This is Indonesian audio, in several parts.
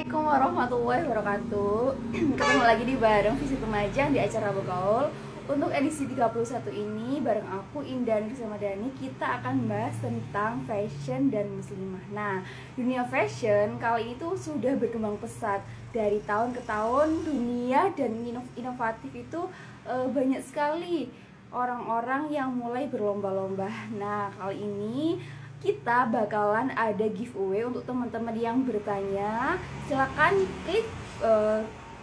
Assalamualaikum warahmatullahi wabarakatuh. Ketemu lagi di bareng Visi Remaja di acara Begaul. Untuk edisi 31 ini bareng aku Indah bersama Dani, kita akan bahas tentang fashion dan muslimah. Nah, dunia fashion kali itu sudah berkembang pesat dari tahun ke tahun. Dunia dan inovatif itu banyak sekali orang-orang yang mulai berlomba-lomba. Nah, kali ini kita bakalan ada giveaway untuk teman-teman yang bertanya. Silakan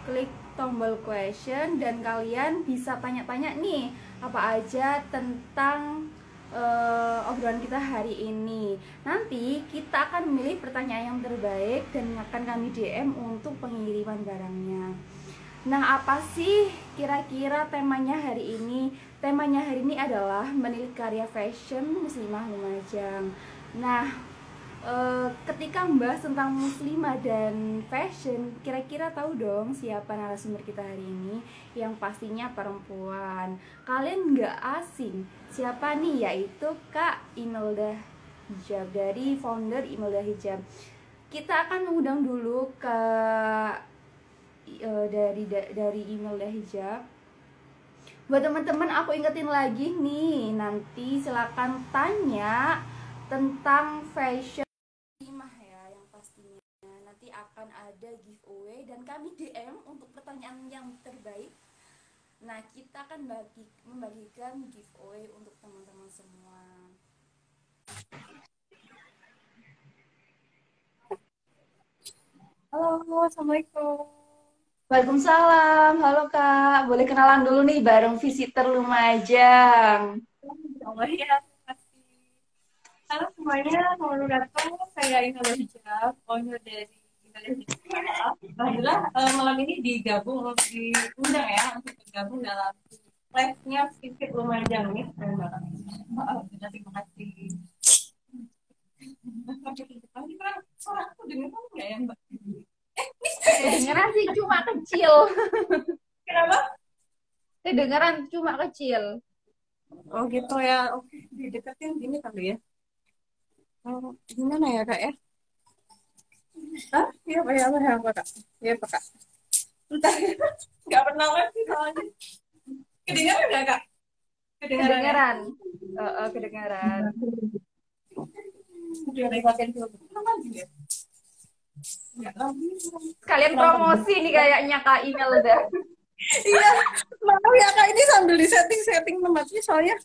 klik tombol question dan kalian bisa tanya-tanya nih apa aja tentang obrolan kita hari ini. Nanti kita akan memilih pertanyaan yang terbaik dan akan kami DM untuk pengiriman barangnya. Nah, apa sih kira-kira temanya hari ini? Temanya hari ini adalah menilik karya fashion muslimah Lumajang. Nah, ketika membahas tentang muslimah dan fashion, kira-kira tahu dong siapa narasumber kita hari ini? Yang pastinya perempuan. Kalian nggak asing siapa nih? Yaitu Kak Imelda Hijab, dari founder Imelda Hijab. Kita akan mengundang dulu ke dari Imelda Hijab. Buat teman-teman, aku ingetin lagi nih, nanti silakan tanya tentang fashion muslimah ya, yang pastinya nanti akan ada giveaway dan kami DM untuk pertanyaan yang terbaik. Nah, kita akan membagikan giveaway untuk teman-teman semua. Halo, Assalamualaikum. Waalaikumsalam, halo Kak, boleh kenalan dulu nih bareng visitor Lumajang. Allah ya, terima kasih. Halo semuanya, selamat datang. Saya Indah Hijab, owner dari Indah Hijab. Alhamdulillah, malam ini diundang ya, untuk bergabung dalam live-nya Visit Lumajang nih. Alhamdulillah, terima kasih. Ini kan suara aku dengar nggak ya, Mbak? Kedengeran sih cuma kecil. Kenapa? Kedengeran cuma kecil. Oh gitu ya, oke. Dideketin gini kali ya. Oh, gimana ya, Kak ya? Hah? Iya, Pak, ya, Pak, ya, Pak, Kak. Iya, Pak, Kak. Entah, nggak pernah live sih soalnya. Kedengaran nggak, Kak? Kedengaran ya? Kedengeran. Kedengeran. Udah lewatin dulu. Kenapa lagi ya? Nggak lagi. Kalian promosi nih kayaknya Kak Imelda. Iya, maaf ya, Kak. Ini sambil di setting tempatnya soalnya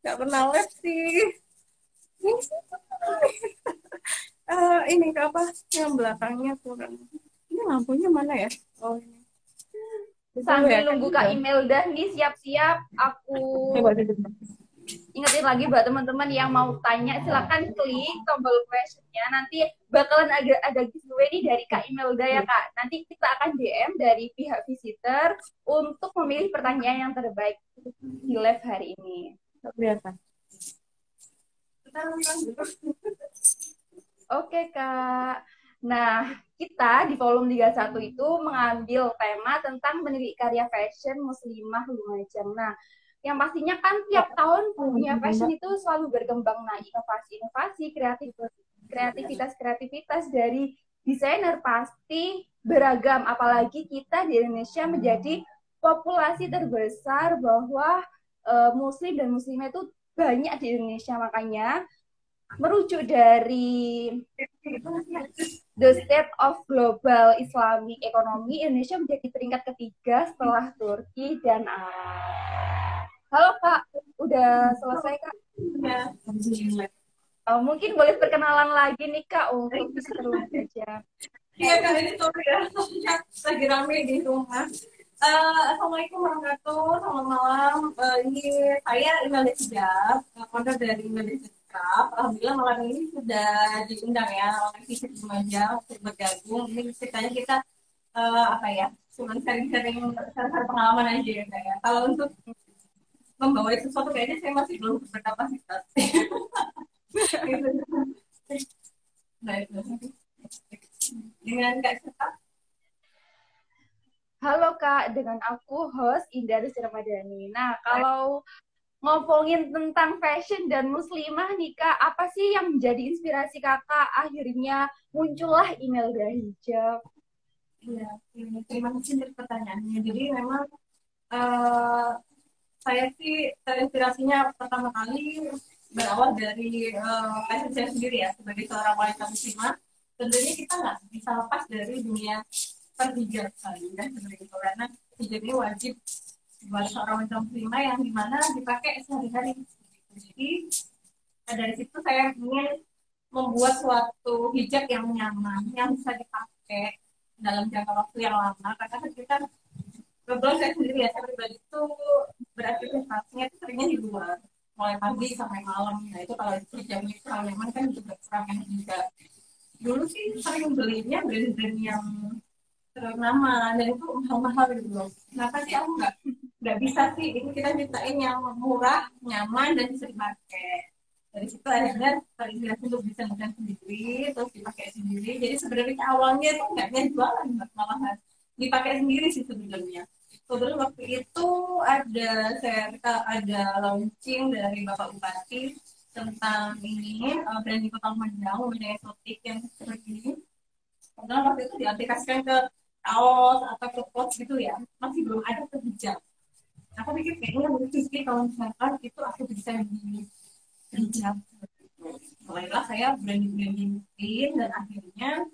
nggak pernah live sih. Ini apa yang belakangnya kurang. Ini lampunya mana ya? Oh, ini. Betul Sambil ya, Kak? nunggu Kak Imelda nih siap-siap, aku Coba duduk. ingetin lagi buat teman-teman yang mau tanya, silakan klik tombol questionnya. Nanti bakalan ada giveaway nih dari Kak Imelda ya Kak. Nanti kita akan DM dari pihak visitor untuk memilih pertanyaan yang terbaik di live hari ini. Biasa. Oke Kak. Nah, kita di volume 31 itu mengambil tema tentang menilik karya fashion muslimah Lumajang. Nah, yang pastinya kan tiap tahun dunia fashion itu selalu berkembang. Nah, inovasi-inovasi, kreativitas dari desainer pasti beragam. Apalagi kita di Indonesia menjadi populasi terbesar bahwa muslim dan muslimah itu banyak di Indonesia. Makanya merujuk dari The State of Global Islamic Economy, Indonesia menjadi peringkat ketiga setelah Turki dan Arab. Halo Kak, udah selesai Kak? Ya. Mungkin boleh perkenalan lagi nih Kak untuk visitor aja. Iya, Kak, ini sorry ya, lagi rame di rumah. Assalamualaikum warahmatullahi wabarakatuh, selamat malam. Ini saya Imelda Hijab, founder dari Imelda Hijab. Alhamdulillah malam ini sudah diundang ya oleh Visit Lumajang untuk bergabung. Ini ceritanya kita apa ya, cuma sharing-sharing pengalaman aja ya Kak ya. Kalau untuk membawa sesuatu kayaknya saya masih belum berkapasitas. Baik, dengan Kak Sita. Halo Kak, dengan aku host Indah Ramadhani. Nah, kalau ngomongin tentang fashion dan muslimah nih Kak, apa sih yang menjadi inspirasi Kakak akhirnya muncullah Imelda Hijab? Iya, terima kasih untuk pertanyaannya. Jadi memang eh, saya sih terinspirasinya pertama kali berawal dari passion saya sendiri ya sebagai seorang wanita muslimah. Tentunya kita nggak bisa lepas dari dunia perhijaban kan seperti itu karena hijab ini wajib buat seorang wanita muslimah yang dimana dipakai sehari-hari. Jadi dari situ saya ingin membuat suatu hijab yang nyaman yang bisa dipakai dalam jangka waktu yang lama karena kan kita kebetulan saya sendiri ya saya pribadi itu beraktivitasnya itu seringnya di luar mulai pagi sampai malam. Nah itu kalau hijab itu hal nyaman kan juga kurang juga. Dulu sih sering belinya brand-brand yang ternama dan itu mahal-mahal gitu loh. Kenapa sih aku nggak bisa sih ini kita ciptain yang murah, nyaman dan bisa dipakai. Dari situ akhirnya terinspirasi untuk bisa ngedesain sendiri, terus dipakai sendiri. Jadi sebenarnya awalnya itu nggak jualan, malahan dipakai sendiri sih sebenarnya. Kemudian waktu itu ada launching dari Bapak Bupati tentang ini branding kota Lumajang, namanya eksotik yang seperti ini. Kemudian waktu itu diaplikasikan ke kaos atau ke pots gitu ya, masih belum ada ke hijab. Aku pikir kayaknya lucu sih kalau misalkan itu aku bisa di hijab. Mulailah saya branding print dan akhirnya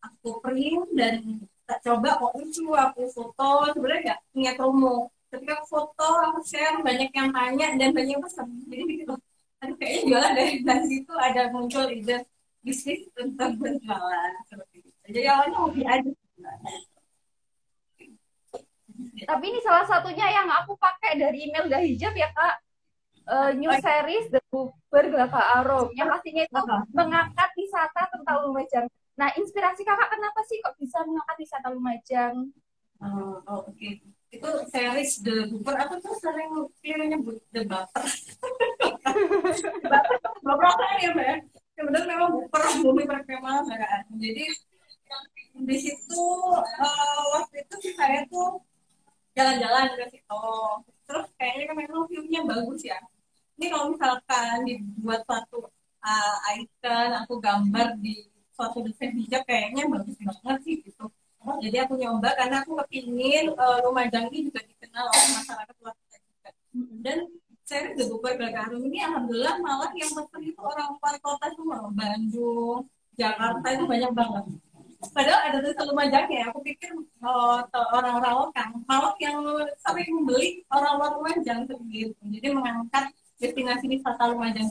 aku print dan tak coba kok lucu aku foto sebenarnya nggak niat promo. Ketika aku foto aku share banyak yang tanya dan banyak yang pesan. Jadi gitu. Aduh kayaknya jualan dari situ ada muncul ide bisnis tentang berjualan seperti itu. Jadi awalnya hobi aja. Tapi ini salah satunya yang aku pakai dari email Dah Hijab ya Kak. New series The Boober Gelapa Arum yang pastinya itu mengangkat wisata tentang Lumajang. Nah, inspirasi kakak kenapa sih kok bisa mengangkat wisata Lumajang? Oke. Itu series The Boober aku tuh sering nyebut The Baper. Baper ya Mbak ya. Sebenarnya memang Booper bumi perkemahan kan. Jadi di situ waktu itu sih saya tuh jalan-jalan ke situ. Terus kayaknya kan memang view-nya bagus ya. Ini kalau misalkan dibuat suatu icon, aku gambar di suatu desain hijab kayaknya bagus banget sih gitu. Jadi aku nyoba karena aku kepingin Lumajang ini juga dikenal oleh masyarakat luar juga. Dan saya The Boober Belgarum ini alhamdulillah malah yang pesen itu orang luar kota semua, Bandung, Jakarta itu banyak banget. Padahal ada tulisan Lumajang ya, aku pikir orang-orang lokal, malah yang sering membeli orang luar Lumajang seperti itu. Jadi mengangkat destinasi wisata Lumajang.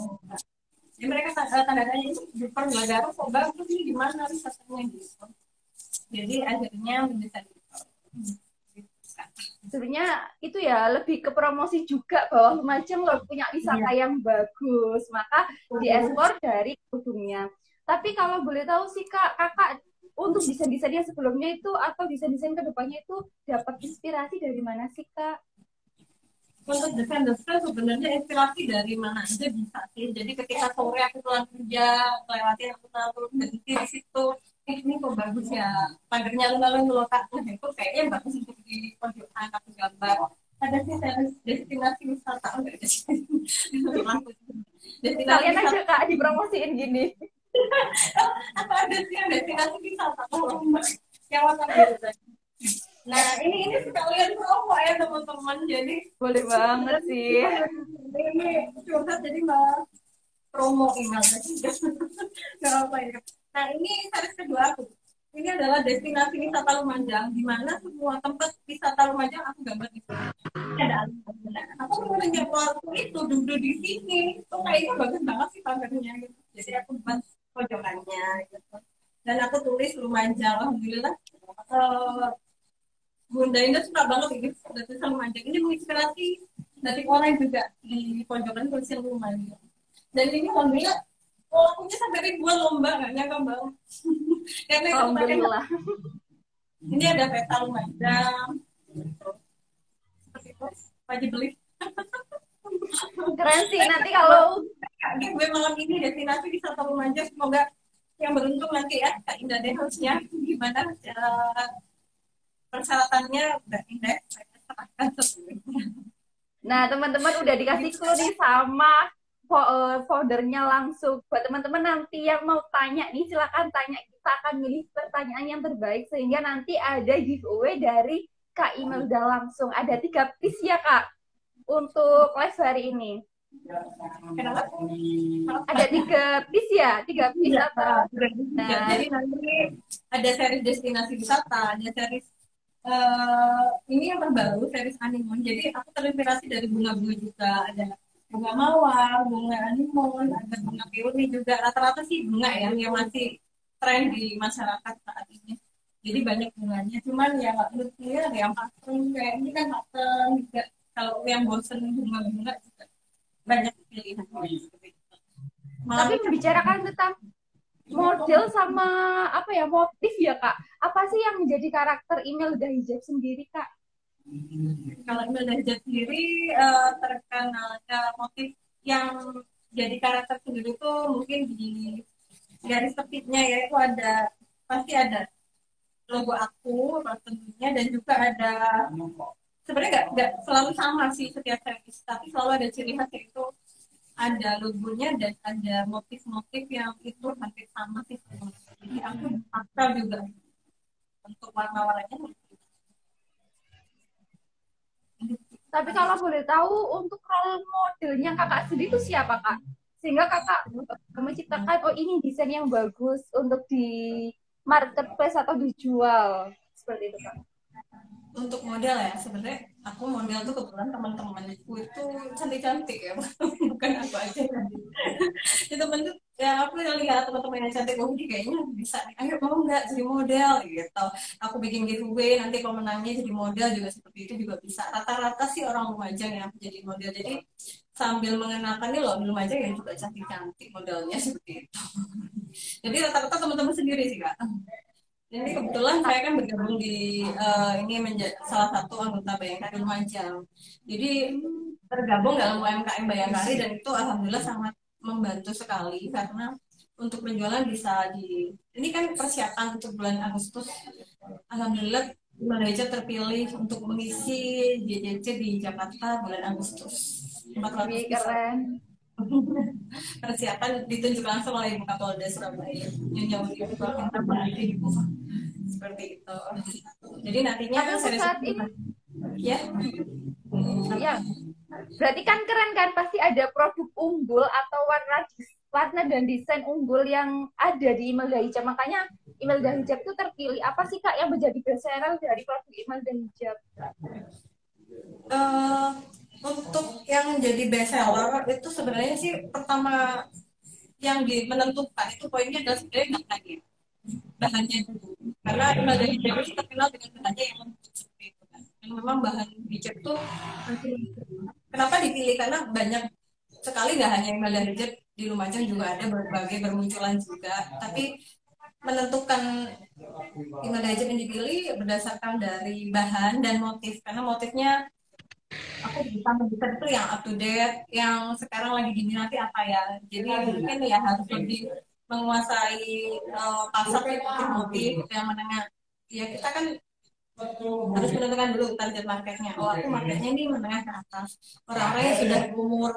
Jadi mereka tanda tanya itu Boober Belgarum kok bagus nih gimana wisatanya gitu. Jadi akhirnya mendesain Sebenarnya itu ya lebih ke promosi juga bahwa Lumajang loh punya wisata yang bagus, maka diekspor dari kerudungnya. Tapi kalau boleh tahu sih Kak, kakak untuk desain-desain yang sebelumnya itu atau desain-desain kedepannya itu dapat inspirasi dari mana sih Kak? untuk desain sebenarnya inspirasi dari mana aja bisa sih. Jadi ketika sore aku pulang kerja, lewatin aku tahu berhenti di situ. Ini kok bagus ya. Pagernya lalu ngelotak itu kayaknya bagus untuk di pojokan aku gambar. Ada sih destinasi wisata enggak ada sih. Destinasi Kalian aja Kak dipromosiin gini. apa ada sih yang destinasi wisata yang warna biru tadi. Nah ini sekalian promo ya teman-teman. Jadi boleh banget sih. Ini curhat jadi malah promo email nggak apa ya. Nah ini series kedua aku. Ini adalah destinasi wisata Lumajang, di mana semua tempat wisata Lumajang aku gambar di sini. Ada aku menginjak waktu itu duduk di sini, itu kayaknya bagus banget sih pamernya gitu. Jadi aku buat pojokannya gitu. Dan aku tulis Lumajang, alhamdulillah. Bunda Indah suka banget ini dari tulisan Lumajang. Ini menginspirasi dari orang juga di pojokan tulisan Lumajang. Dan ini alhamdulillah walaupun sampai ribuan lomba nggak nyangka banget. Karena alhamdulillah. Ini ada peta Lumajang. Seperti itu, wajib beli. Keren sih nanti kalau gue malam ini destinasi wisata Lumajang, semoga yang beruntung nanti ya Kak Indah deh harusnya gimana persyaratannya Mbak Indah. Nah teman-teman udah dikasih clue nih sama foldernya langsung buat teman-teman nanti yang mau tanya nih silakan tanya kita akan milih pertanyaan yang terbaik sehingga nanti ada giveaway dari Kak Imelda langsung. Ada 3 piece ya Kak untuk live hari ini. Kenapa? Ada 3 piece ya, 3 piece Iya, atau nah, jadi nanti ada series destinasi wisata, ada series ini yang terbaru, series anemon. Jadi aku terinspirasi dari bunga-bunga juga, ada bunga mawar, bunga anemon, ada bunga peony juga. Rata-rata sih bunga yang masih tren di masyarakat saat ini. Jadi banyak bunganya, cuman ya menurutnya ada yang patung kayak ini kan patung juga. Kalau yang bosen bunga-bunga juga banyak pilihan. tapi membicarakan tentang model sama apa ya motif ya Kak. Apa sih yang menjadi karakter Imelda Hijab sendiri Kak? Kalau Imelda Hijab sendiri terkenal motif yang jadi karakter sendiri itu mungkin di garis tepinya yaitu ada pasti ada logo aku tentunya dan juga ada sebenarnya nggak selalu sama sih setiap series tapi selalu ada ciri khas yaitu ada logonya dan ada motif-motif yang itu hampir sama sih. Jadi aku hafal juga untuk warna-warnanya. Tapi kalau boleh tahu untuk role modelnya kakak sendiri itu siapa Kak? Sehingga kakak menciptakan oh ini desain yang bagus untuk di marketplace atau dijual seperti itu Kak. Untuk model ya sebenarnya aku model tuh kebetulan teman-temanku itu cantik-cantik ya bukan aku aja itu temen tuh ya aku lihat teman-teman yang cantik oh ini kayaknya bisa nih ayo mau nggak jadi model gitu aku bikin giveaway nanti pemenangnya jadi model juga seperti itu juga bisa rata-rata sih orang Lumajang yang jadi model jadi sambil mengenalkan nih loh di Lumajang yang juga cantik-cantik modelnya seperti itu jadi rata-rata teman-teman sendiri sih kak. Jadi kebetulan saya kan bergabung di ini menjadi salah satu anggota Bayangkari Lumajang. Jadi tergabung dalam UMKM Bayangkari dan itu alhamdulillah sangat membantu sekali karena untuk penjualan bisa di ini kan persiapan untuk bulan Agustus. Alhamdulillah Malaysia terpilih untuk mengisi JJC di Jakarta bulan Agustus. 400 Keren. persiapan ditunjuk langsung oleh Ibu Kapolda Surabaya Nyonya Ibu Kapolda seperti itu. Jadi nantinya tapi untuk saat ini ya berarti kan keren kan pasti ada produk unggul atau warna dan desain unggul yang ada di Imelda Hijab makanya Imelda Hijab itu terpilih apa sih Kak yang menjadi best seller dari produk Imelda Hijab? Untuk yang jadi best seller itu sebenarnya sih pertama yang menentukan itu poinnya adalah sebenarnya bahannya dulu karena Imelda Hijab itu terkenal dengan bahannya yang lembut seperti itu kan dan memang bahan hijab tuh kenapa dipilih karena banyak sekali nggak hanya Imelda Hijab di Lumajang juga ada berbagai bermunculan juga tapi menentukan Imelda Hijab yang dipilih berdasarkan dari bahan dan motif karena motifnya aku bisa mendesain itu yang up to date yang sekarang lagi diminati apa ya jadi mungkin ya harus lebih menguasai pasar motif yang menengah ya kita kan harus menentukan dulu target marketnya oh aku marketnya ini menengah ke atas orang-orang yang sudah umur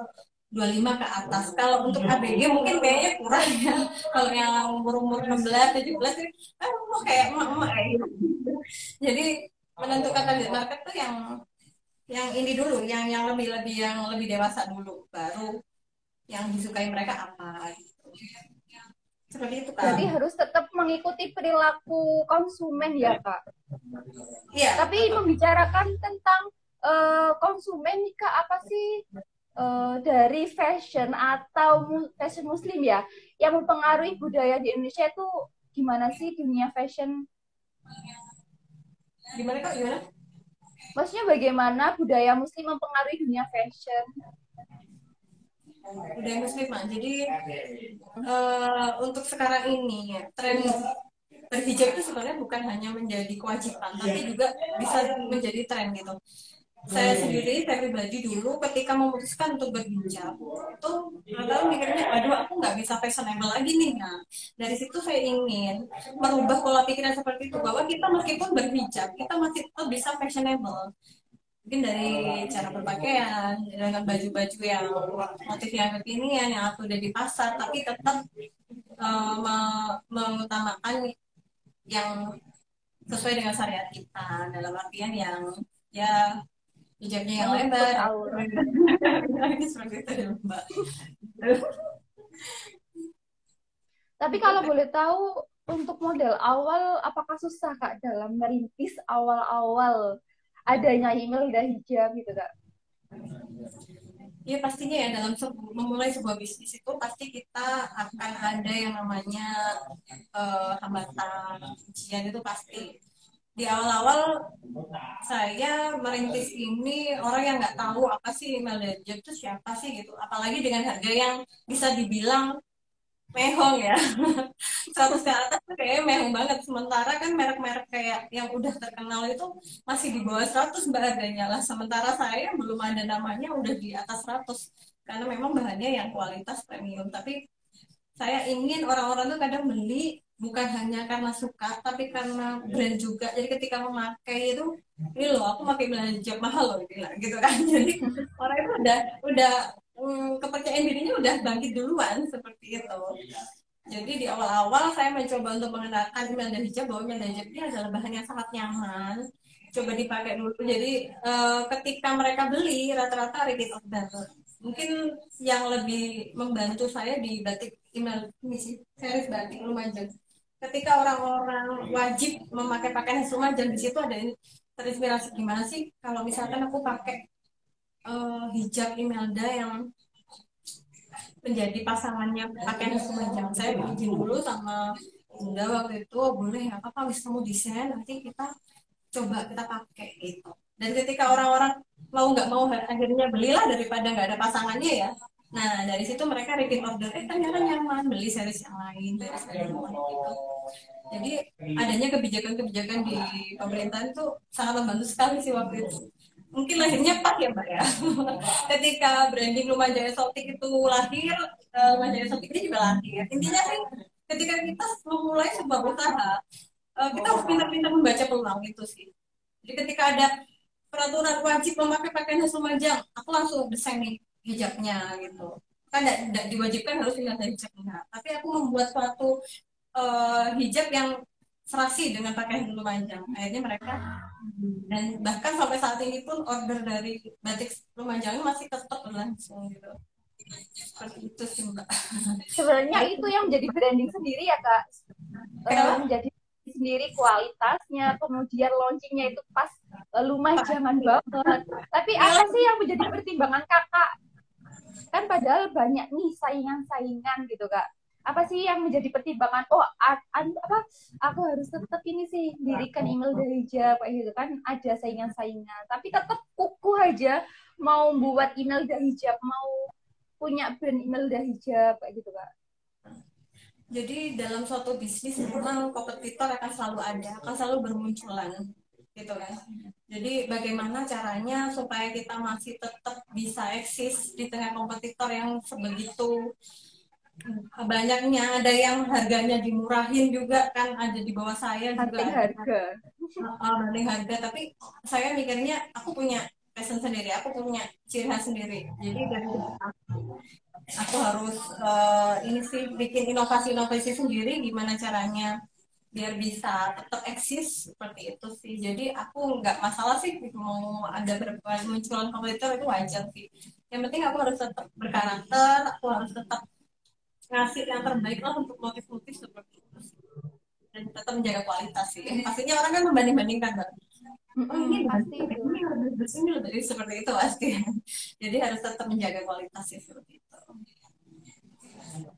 25 ke atas kalau untuk ABG mungkin kayaknya kurang ya kalau yang umur 16 17 kan kayak emak-emak kayak gitu jadi menentukan target market tuh yang ini dulu, yang lebih dewasa dulu, baru yang disukai mereka apa gitu. Seperti itu kan. Jadi harus tetap mengikuti perilaku konsumen ya Kak. Iya. Tapi membicarakan tentang konsumen nih Kak, apa sih dari fashion atau fashion muslim ya yang mempengaruhi budaya di Indonesia itu gimana sih dunia fashion? Gimana Kak? Gimana? Maksudnya bagaimana budaya muslim mempengaruhi dunia fashion? Budaya muslim jadi untuk sekarang ini tren berhijab itu sebenarnya bukan hanya menjadi kewajiban tapi juga bisa menjadi tren gitu saya pribadi dulu ketika memutuskan untuk berhijab itu lalu mikirnya aduh aku nggak bisa fashionable lagi nih nah dari situ saya ingin merubah pola pikiran seperti itu bahwa kita meskipun berhijab kita masih tetap bisa fashionable Mungkin dari cara berpakaian dengan baju-baju yang motif yang kekinian yang aku udah di pasar, tapi tetap mengutamakan yang sesuai dengan syariat kita, dalam artian yang ya hijabnya yang Menutup lebar. aurat. Seperti itu ya, Mbak. Tapi kalau boleh tahu, untuk model awal, apakah susah Kak dalam merintis awal-awal adanya email dan hijab gitu Kak? Ya pastinya ya, dalam memulai sebuah bisnis itu pasti kita akan ada yang namanya hambatan, ujian itu pasti. Di awal-awal saya merintis ini, orang yang nggak tahu apa sih email dan job itu siapa sih gitu. Apalagi dengan harga yang bisa dibilang mehong ya. 100 ke atas tuh kayaknya mehong banget. Sementara kan merek-merek kayak yang udah terkenal itu masih di bawah 100 mbak harganya lah. Sementara saya belum ada namanya udah di atas 100. Karena memang bahannya yang kualitas premium. Tapi saya ingin orang-orang tuh kadang beli bukan hanya karena suka tapi karena brand juga. Jadi ketika memakai itu, ini loh aku pakai belanja mahal loh gitu kan. Jadi orang itu udah kepercayaan dirinya udah bangkit duluan seperti itu. Jadi di awal-awal saya mencoba untuk mengenalkan email dan hijab, bahwa email dan hijab ini adalah bahan yang sangat nyaman. Coba dipakai dulu. Jadi ketika mereka beli rata-rata repeat order. Mungkin yang lebih membantu saya di batik email ini sih, series batik Lumajang. Ketika orang-orang wajib memakai pakaian khas Lumajang, di situ ada terinspirasi gimana sih kalau misalkan aku pakai hijab Imelda yang menjadi pasangannya pakaian khas Lumajang. Saya izin dulu sama Bunda waktu itu, boleh ya apa wis kamu desain, nanti kita coba kita pakai gitu. Dan ketika orang-orang mau nggak mau akhirnya belilah daripada nggak ada pasangannya ya. Nah dari situ mereka repeat order, ternyata nyaman, beli series yang lain, series yang lain gitu. Jadi adanya kebijakan-kebijakan di pemerintahan itu sangat membantu sekali sih waktu itu. Mungkin lahirnya pas ya Mbak ya. Ketika branding Lumajang Exotic itu lahir, Lumajang Exotic ini juga lahir. Intinya sih ketika kita memulai sebuah usaha, kita harus pintar-pintar membaca peluang itu sih. Jadi ketika ada peraturan wajib memakai pakaian khas Lumajang, aku langsung desain nih hijabnya gitu. Kan tidak diwajibkan harus dengan hijabnya, tapi aku membuat suatu hijab yang serasi dengan pakaian Lumajang. Akhirnya mereka, dan bahkan sampai saat ini pun order dari batik Lumajang masih tetap berlangsung gitu. Seperti itu sih Mbak. Sebenarnya itu yang menjadi branding sendiri ya Kak. Kenapa? Menjadi sendiri kualitasnya, kemudian launchingnya itu pas Lumajangan banget. Tapi apa sih yang menjadi pertimbangan Kakak? Kan padahal banyak nih saingan-saingan gitu Kak. Apa sih yang menjadi pertimbangan? Oh, apa? Aku harus tetap ini sih dirikan email dari hijab kayak gitu kan, ada saingan-saingan. Tapi tetap kukuh aja mau buat email dari hijab, mau punya brand email dari hijab kayak gitu Kak. Jadi dalam suatu bisnis memang kompetitor akan selalu ada, akan selalu bermunculan, gitu kan. Jadi bagaimana caranya supaya kita masih tetap bisa eksis di tengah kompetitor yang sebegitu banyaknya, ada yang harganya dimurahin juga kan, ada di bawah saya juga Hunting ada harga. banding harga. Tapi saya mikirnya aku punya passion sendiri, aku punya ciri khas sendiri. Jadi dari aku harus ini sih bikin inovasi-inovasi sendiri, gimana caranya biar bisa tetap eksis seperti itu sih. Jadi aku nggak masalah sih mau ada bermunculan kompetitor, itu wajar sih. Yang penting aku harus tetap berkarakter, aku harus tetap ngasih yang terbaik lah untuk motif-motif seperti itu sih. Dan tetap menjaga kualitas sih. Pastinya orang kan membanding-bandingkan Mbak. Oh ini Pasti itu. lebih bersih, ini lebih seperti itu pasti. Jadi harus tetap menjaga kualitas sih seperti itu.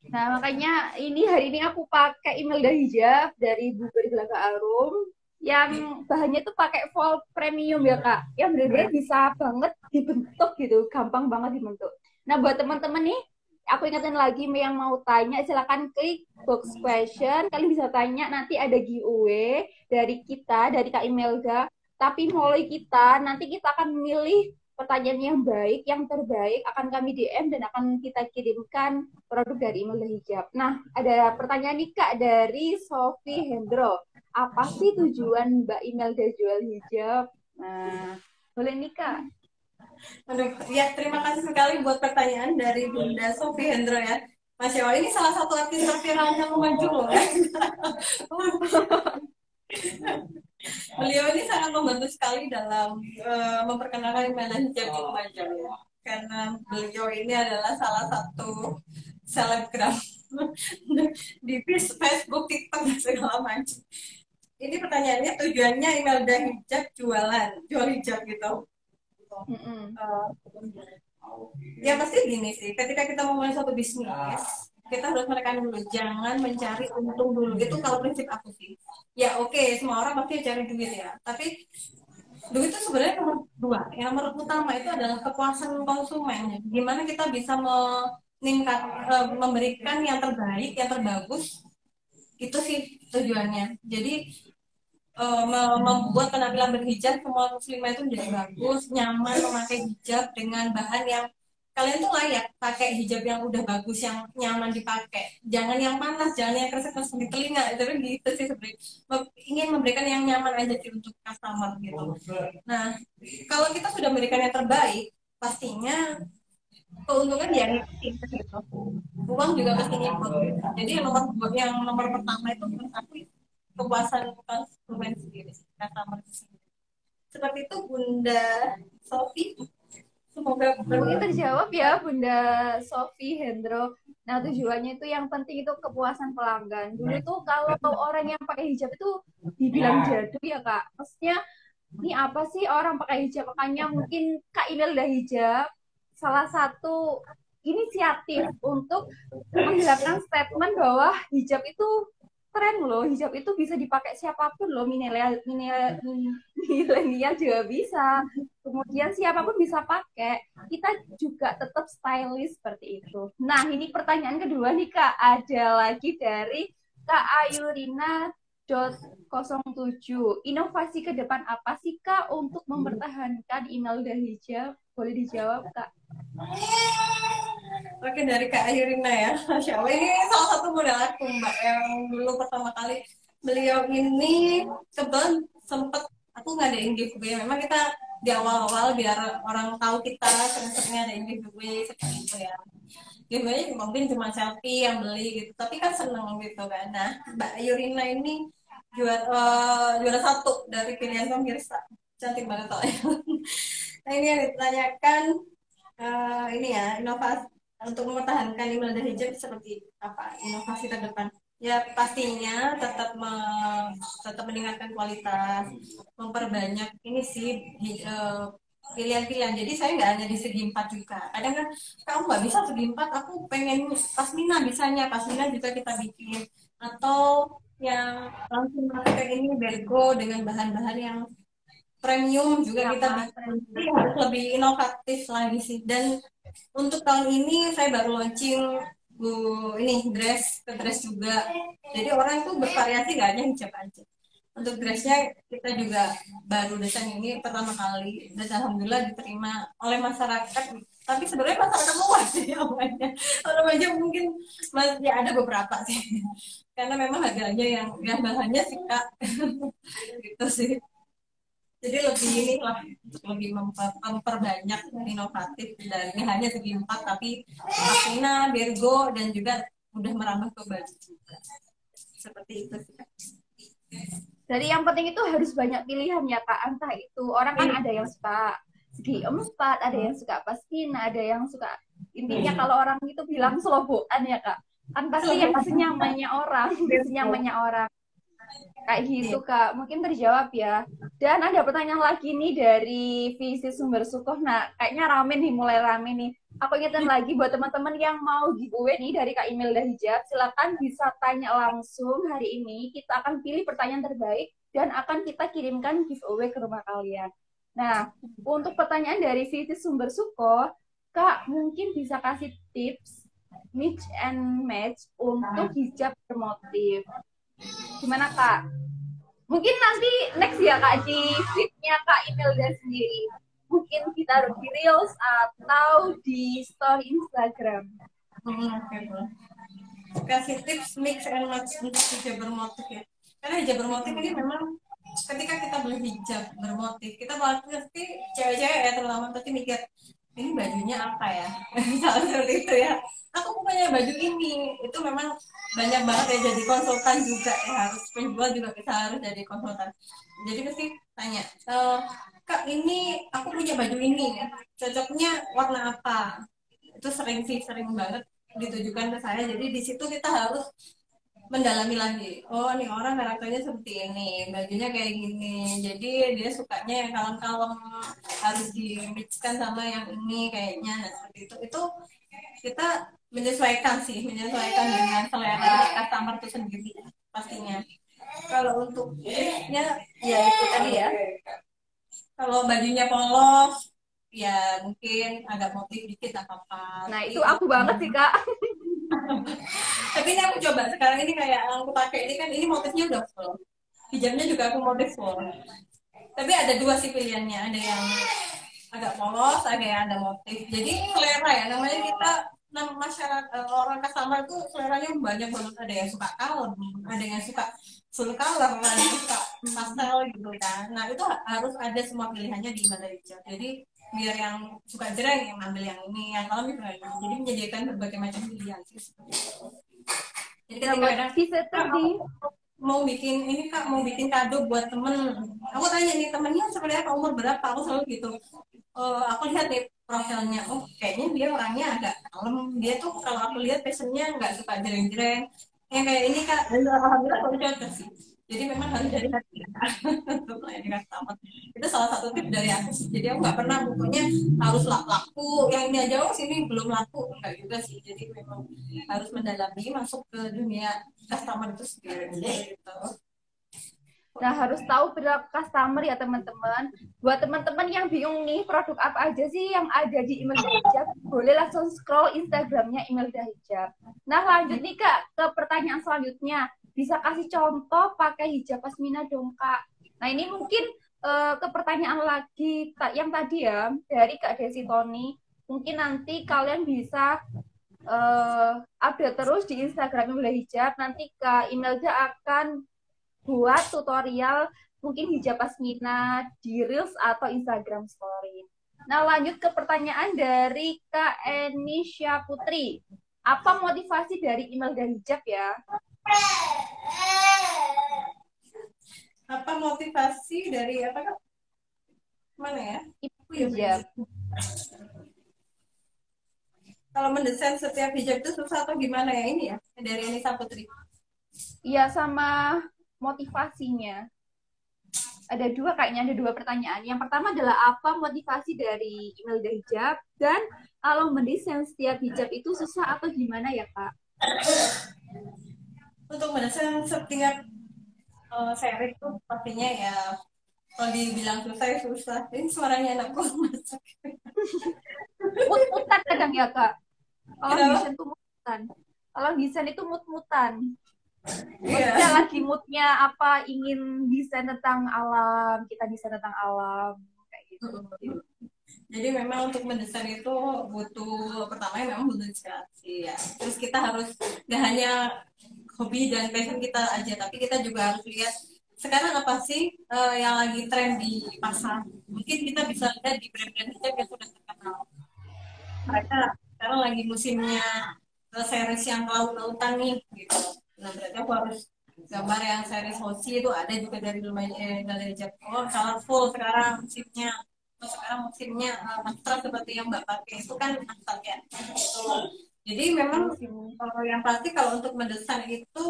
Nah, makanya ini hari ini aku pakai email dari hijab dari Blueberry Gelaga Arum yang bahannya tuh pakai foil premium ya Kak. Yang benar-benar bisa banget dibentuk gitu, gampang banget dibentuk. Nah, buat teman-teman nih, aku ingetin lagi yang mau tanya silakan klik box question. Kalian bisa tanya, nanti ada giveaway dari kita, dari Kak Imelda. Tapi mulai kita, nanti kita akan memilih pertanyaan yang baik, yang terbaik akan kami DM dan akan kita kirimkan produk dari Imelda Hijab. Nah, ada pertanyaan nih Kak dari Sofi Hendro. Apa sih tujuan Mbak Imelda jual hijab? Nah, Boleh nih Kak. Aduh, ya terima kasih sekali buat pertanyaan dari Bunda Sofi Hendro ya. Masya Allah, ini salah satu artis terviralnya Lumajang loh. Beliau ini sangat membantu sekali dalam memperkenalkan Imana Hijab di Lumajang ya. Karena beliau ini adalah salah satu selebgram di Facebook, TikTok, dan segala macam. Ini pertanyaannya tujuannya Imelda Hijab jual hijab gitu. Uh, ya pasti gini sih, ketika kita memulai suatu bisnis, kita harus menekan dulu, jangan mencari untung dulu. Itu kalau prinsip aku sih. Ya oke, semua orang pasti cari duit ya. Tapi duit itu sebenarnya nomor dua. Yang nomor utama itu adalah kepuasan konsumen. Gimana kita bisa memberikan yang terbaik, yang terbagus. Itu sih tujuannya. Jadi membuat penampilan berhijab semua muslimah itu menjadi bagus, nyaman memakai hijab dengan bahan yang kalian tuh layak pakai hijab yang udah bagus, yang nyaman dipakai. Jangan yang panas, jangan yang keresek-keresek di telinga. Itu kan gitu sih sebenarnya. Ingin memberikan yang nyaman aja sih untuk customer gitu. Nah, kalau kita sudah memberikan yang terbaik, pastinya keuntungan dia ngikutin gitu. Uang juga pasti ngikut. Jadi yang nomor pertama itu menurut aku kepuasan konsumen sendiri, customer sendiri. Seperti itu Bunda Sofi. Semoga mungkin terjawab ya Bunda Sofi Hendro. Nah tujuannya itu yang penting itu kepuasan pelanggan. Dulu tuh kalau orang yang pakai hijab itu dibilang jadul ya Kak. Maksudnya ini apa sih orang pakai hijab? Makanya mungkin Kak Imelda Hijab salah satu inisiatif untuk menghilangkan statement bahwa hijab itu keren loh, hijab itu bisa dipakai siapapun loh, milenial juga bisa, kemudian siapapun bisa pakai, kita juga tetap stylish seperti itu. Nah ini pertanyaan kedua nih Kak, ada lagi dari Kak Ayurina 07. Inovasi ke depan apa sih Kak untuk mempertahankan Imelda Hijab? Boleh dijawab Kak? Oke, dari Kak Ayurina ya. Masya Allah, ini salah satu model aku Mbak yang dulu pertama kali beliau ini kebetulan sempet aku ngadain giveaway. Memang kita di awal-awal biar orang tahu kita sering-seringnya ada giveaway seperti itu ya. Giveaway mungkin cuma selfie yang beli gitu, tapi kan seneng gitu kan. Nah, Mbak Ayurina ini juara satu dari pilihan pemirsa. Cantik banget soalnya. Nah ini yang ditanyakan ini ya inovasi untuk mempertahankan Imelda Hijab seperti apa inovasi terdepan ya pastinya tetap meningkatkan kualitas memperbanyak ini sih pilihan-pilihan jadi saya nggak hanya di segi empat juga kadang kan kamu nggak bisa segi empat aku pengen pasmina bisanya pasmina juga kita bikin atau yang langsung pakai ini bergo dengan bahan-bahan yang premium juga kita bikin harus lebih inovatif lagi sih dan untuk tahun ini saya baru launching ini dress juga jadi orang tuh bervariasi gak hanya hijab aja untuk dressnya kita juga baru desain ini pertama kali dan alhamdulillah diterima oleh masyarakat tapi sebenarnya masyarakat luas sih awalnya kalau aja mungkin masih ada beberapa sih karena memang harganya yang bahannya sih kak gitu sih jadi lebih ini lah lebih memperbanyak inovatif dan ini hanya segi empat tapi Asina, Virgo dan juga udah merambah ke baju juga seperti itu sih. Jadi yang penting itu harus banyak pilihan ya Kak. Entah itu orang kan ada yang suka segi empat, ada yang suka pasmina, ada yang suka intinya kalau orang itu bilang selobokan ya Kak. Kan pasti yang senyamannya orang, senyamannya orang. Kayak gitu Kak, mungkin terjawab ya. Dan ada pertanyaan lagi nih dari Visi Sumber Sukoh. Nah, kayaknya rame nih, mulai rame nih. Aku ingetin lagi buat teman-teman yang mau giveaway nih dari Kak Imelda Hijab, silakan bisa tanya langsung hari ini. Kita akan pilih pertanyaan terbaik dan akan kita kirimkan giveaway ke rumah kalian. Nah, untuk pertanyaan dari Visi Sumber Sukoh, Kak mungkin bisa kasih tips mix and match untuk hijab bermotif. Gimana Kak? Mungkin nanti next ya Kak di feed-nya Kak Imelda sendiri. Mungkin kita di Reels atau di story Instagram. Kasih tips mix and match untuk hijab bermotif ya. Karena hijab bermotif ini memang ketika kita beli hijab bermotif, kita pasti cewek-cewek ya terutama pasti mikir ini bajunya apa ya. Misalnya seperti itu ya, aku punya baju ini, itu memang banyak banget ya, jadi konsultan juga ya, harus penjual juga kita harus jadi konsultan. Jadi pasti tanya, Kak ini aku punya baju ini, cocoknya warna apa? Itu sering sih, sering banget ditujukan ke saya. Jadi di situ kita harus mendalami lagi. Oh, nih orang karakternya seperti ini, bajunya kayak gini. Jadi dia sukanya yang kalem-kalem, harus di-mixkan sama yang ini kayaknya. Nah, seperti itu. Itu kita menyesuaikan sih, menyesuaikan dengan selera customer itu sendiri pastinya. Kalau untuk ya, ya itu tadi ya. Kalau bajunya polos, ya mungkin agak motif dikit nggak apa-apa. Nah, Tapi itu aku banget sih, Kak. tapi ini aku coba sekarang ini kayak yang aku pakai ini kan ini motifnya udah full, hijabnya juga aku motif full, tapi ada dua sih pilihannya, ada yang agak polos, ada yang ada motif, jadi selera ya namanya kita, masyarakat, orang customer tuh seleranya banyak banget, ada yang suka kalem, ada yang suka full color, ada yang suka pastel gitu kan. Nah itu harus ada semua pilihannya di Mata Hijab, jadi biar yang suka jereng yang ambil yang ini, yang kalem itu yang ini. Jadi menyediakan berbagai macam pilihan sih. Jadi Nah, ketika ada, bisa Kak, tadi. aku mau bikin ini, Kak, mau bikin kado buat temen. Aku tanya nih temennya seperti apa, umur berapa, aku selalu gitu. Aku lihat nih profilnya, oh kayaknya dia orangnya agak kalem. Dia tuh kalau aku lihat passionnya nggak suka jreng-jreng. Yang kayak ini, Kak, dan alhamdulillah aku cocok sih. Jadi memang harus dari hati ya, Kak, untuk melayani customer. Itu salah satu tip dari aku sih. Jadi aku nggak pernah pokoknya harus laku. Yang ini aja, oh sini belum laku. Enggak juga sih. Jadi memang harus mendalami, masuk ke dunia customer itu sendiri gitu. Nah, harus tahu perilaku customer ya, teman-teman. Buat teman-teman yang bingung nih, produk apa aja sih yang ada di Imelda Hijab, boleh langsung scroll Instagramnya Imelda Hijab. Nah, lanjut nih, Kak, ke pertanyaan selanjutnya. Bisa kasih contoh pakai hijab pasmina dong, Kak? Nah, ini mungkin ke pertanyaan lagi Kak, yang tadi ya, dari Kak Desi Tony. Mungkin nanti kalian bisa update terus di Instagram Imelda Hijab. Nanti Kak Imelda akan buat tutorial mungkin hijab pasmina di Reels atau Instagram Story. Nah, lanjut ke pertanyaan dari Kak Enisha Putri. Apa motivasi dari Imelda Hijab ya? Apa motivasi dari apa, Kak? Mana ya? Hijab. Kalau mendesain setiap hijab itu susah atau gimana ya, ini ya dari Anissa Putri? Iya, sama motivasinya. Ada dua pertanyaan. Yang pertama adalah apa motivasi dari Imelda Hijab, dan kalau mendesain setiap hijab itu susah atau gimana ya, Kak? Untuk mendesain setiap seri itu pastinya ya, kalau dibilang susah ya susah. Ini suaranya anak gue masuk. Mut-mutan kadang ya, Kak. Kalau Kenapa? desain tuh mut-mutan. Kalau desain itu mut-mutan. Iya. Maksudnya lagi moodnya apa, ingin desain tentang alam, kita desain tentang alam, kayak gitu. Jadi memang untuk mendesain itu butuh, pertama memang butuh inspirasi ya. Terus kita harus gak hanya hobi dan passion kita aja, tapi kita juga harus lihat sekarang apa sih yang lagi tren di pasar. Mungkin kita bisa lihat di brand-brand hijab yang sudah terkenal. Mereka sekarang lagi musimnya series yang laut-lautan nih gitu. Nah berarti aku harus gambar yang series Hoshi itu ada juga dari lumayan dari Jepang. Colorful sekarang musimnya. Terus sekarang musimnya master seperti yang Mbak pakai itu kan master ya. Gitu. Jadi memang yang pasti kalau untuk mendesain itu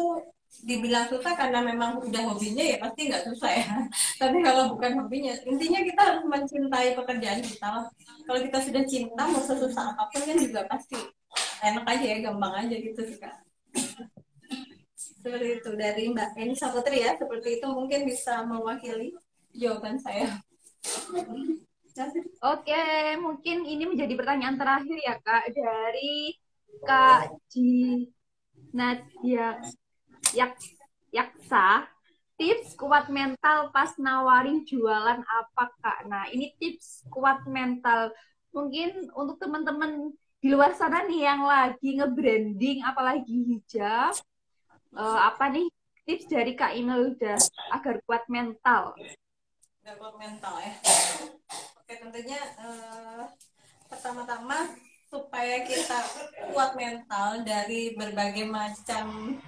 dibilang susah karena memang udah hobinya ya pasti nggak susah ya. Tapi kalau bukan hobinya, intinya kita harus mencintai pekerjaan kita. Kalau kita sudah cinta, mau sesusah apapun kan juga pasti enak aja ya, gampang aja gitu sih Kak. Seperti itu dari Mbak Eni Saputri ya, seperti itu mungkin bisa mewakili jawaban saya. Oke, mungkin ini menjadi pertanyaan terakhir ya, Kak, dari Kak Ji Nadia Yaksa. Tips kuat mental pas nawarin jualan apa, Kak? Nah, ini tips kuat mental. Mungkin untuk teman-teman di luar sana nih yang lagi nge-branding, apalagi hijab, apa nih tips dari Kak Imelda agar kuat mental? nggak kuat mental ya. Oke, tentunya pertama-tama supaya kita kuat mental dari berbagai macam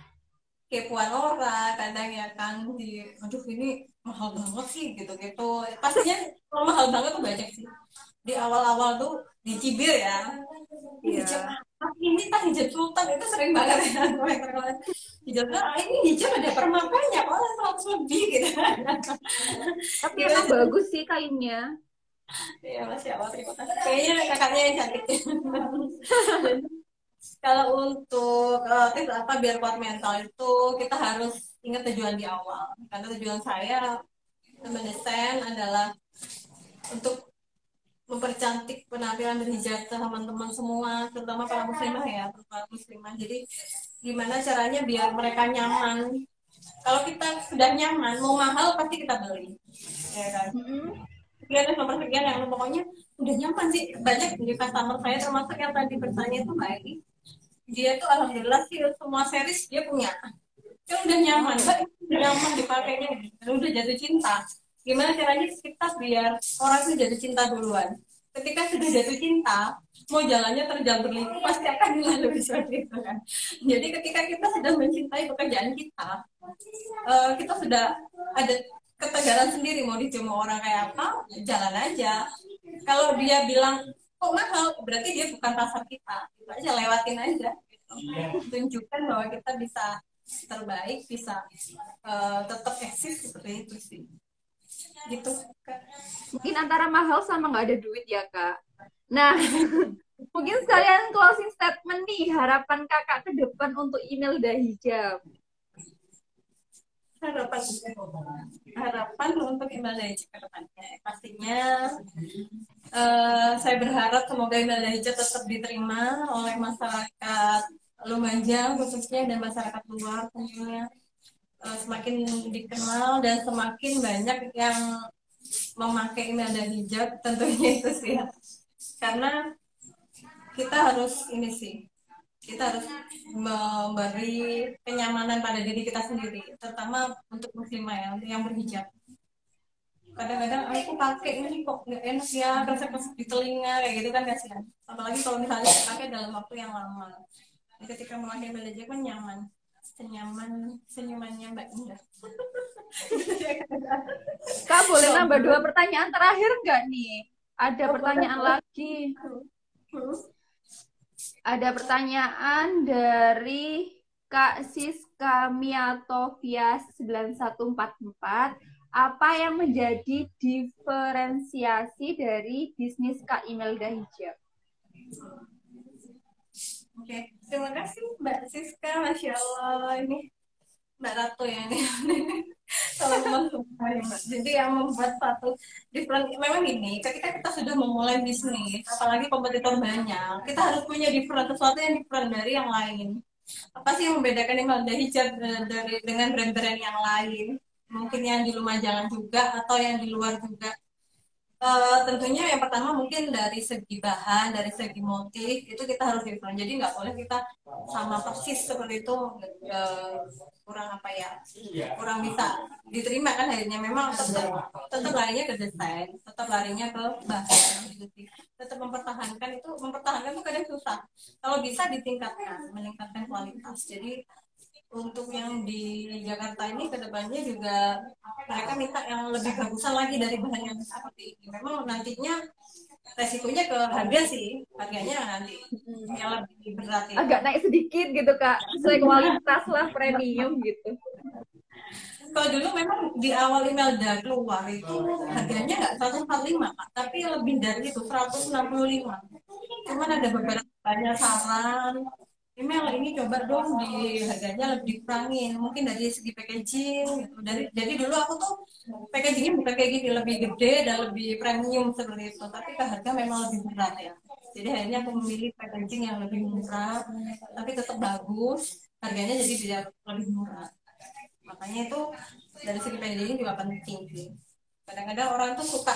kepuan orang, kadang ya kan di aduh ini mahal banget sih gitu-gitu. Pastinya kalau mahal banget tuh banyak sih. Di awal-awal tuh dicibir ya. Ini hijab Iya. apa? Ini tak hijab sultan itu sering banget ya. Hijabnya ini hijab ada permakanya kok 100 lebih gitu. Tapi Gitu emang aja. bagus sih kainnya. Ya Masya Allah, terima kasih. Kayaknya kakaknya yang cantik. Jadi kalau untuk tips apa biar kuat mental itu kita harus ingat tujuan di awal. Karena tujuan saya mendesain adalah untuk mempercantik penampilan berhijab teman-teman semua, terutama para muslimah ya, para muslimah. Jadi gimana caranya biar mereka nyaman. Kalau kita sudah nyaman, mau mahal pasti kita beli. Ya kan? Mm-mm. Sekian nomor sekian yang pokoknya udah nyaman sih. Banyak di customer saya termasuk yang tadi bertanya itu baik. Dia tuh alhamdulillah sih semua series dia punya. Dia udah nyaman, Wow. Mbak, udah nyaman dipakainya, udah jatuh cinta. Gimana caranya kita biar orang itu jatuh cinta duluan? Ketika sudah jatuh cinta, mau jalannya terjal berliku pasti akan melalui seperti itu kan. Jadi ketika kita sudah mencintai pekerjaan kita, kita sudah ada ketegaran sendiri mau dicuma orang kayak apa, jalan aja. Kalau dia bilang kok mahal, berarti dia bukan pasar kita. Itu aja lewatin aja. Tunjukkan bahwa kita bisa terbaik, bisa tetap eksis seperti itu sih. Gitu. Kak. Mungkin antara mahal sama nggak ada duit ya, Kak. Nah, mungkin sekalian closing statement nih, harapan kakak ke depan untuk email dan hijab. Harapan harapan untuk Imelda ke depannya pastinya saya berharap semoga Imelda tetap diterima oleh masyarakat Lumajang khususnya dan masyarakat luar tentunya. Semakin dikenal dan semakin banyak yang memakai email dan hijab tentunya itu sih ya. Karena kita harus ini sih, kita harus memberi kenyamanan pada diri kita sendiri, terutama untuk muslimah yang berhijab. Kadang-kadang aku pakai ini kok nggak enak ya, resep-resep di telinga kayak gitu kan kasihan. Apalagi kalau misalnya pakai dalam waktu yang lama. Ketika memakai belajar kan nyaman, senyaman senyumannya Mbak Indah. Kak, boleh nambah dua Coba. pertanyaan terakhir nggak nih? Ada Oh, boleh, pertanyaan boleh. lagi. Ada pertanyaan dari Kak Siska Miatovia 9144. Apa yang menjadi diferensiasi dari bisnis Kak Imelda Hijab? Oke, terima kasih Mbak Siska, Masya Allah ini Mbak Ratu ya ini. Teman-teman semua ya, Mbak. Jadi yang membuat satu different, memang ini ketika kita sudah memulai bisnis, apalagi kompetitor banyak, kita harus punya different, sesuatu yang different dari yang lain. Apa sih yang membedakan Imelda Hijab dari dengan brand-brand yang lain? Mungkin yang di Lumajang juga atau yang di luar juga. Tentunya yang pertama mungkin dari segi bahan, dari segi motif itu kita harus different. Jadi nggak boleh kita sama persis seperti itu, kurang apa ya, kurang bisa diterima kan akhirnya. Memang tetap larinya ke desain, tetap larinya ke bahan gitu sih. Tetap mempertahankan itu kadang susah. Kalau bisa ditingkatkan, meningkatkan kualitas. Jadi untuk yang di Jakarta ini kedepannya juga mereka minta yang lebih bagusan lagi dari bahan yang seperti ini. Memang nantinya resikonya ke harga sih, harganya nanti yang lebih berat ya. Agak naik sedikit gitu, Kak. Sesuai kualitas lah, premium gitu. Kalau dulu memang di awal Imelda keluar itu harganya nggak 145 Pak, tapi lebih dari itu 165. Cuman ada beberapa banyak saran, email ini coba dong di harganya lebih dikurangin, mungkin dari segi packaging gitu. Jadi dulu aku tuh packagingnya bukan kayak gini, lebih gede dan lebih premium seperti itu, tapi ke harga memang lebih berat ya. Jadi akhirnya aku memilih packaging yang lebih murah, tapi tetap bagus, harganya jadi tidak lebih murah. Makanya itu dari segi packaging juga penting sih. Kadang-kadang orang tuh suka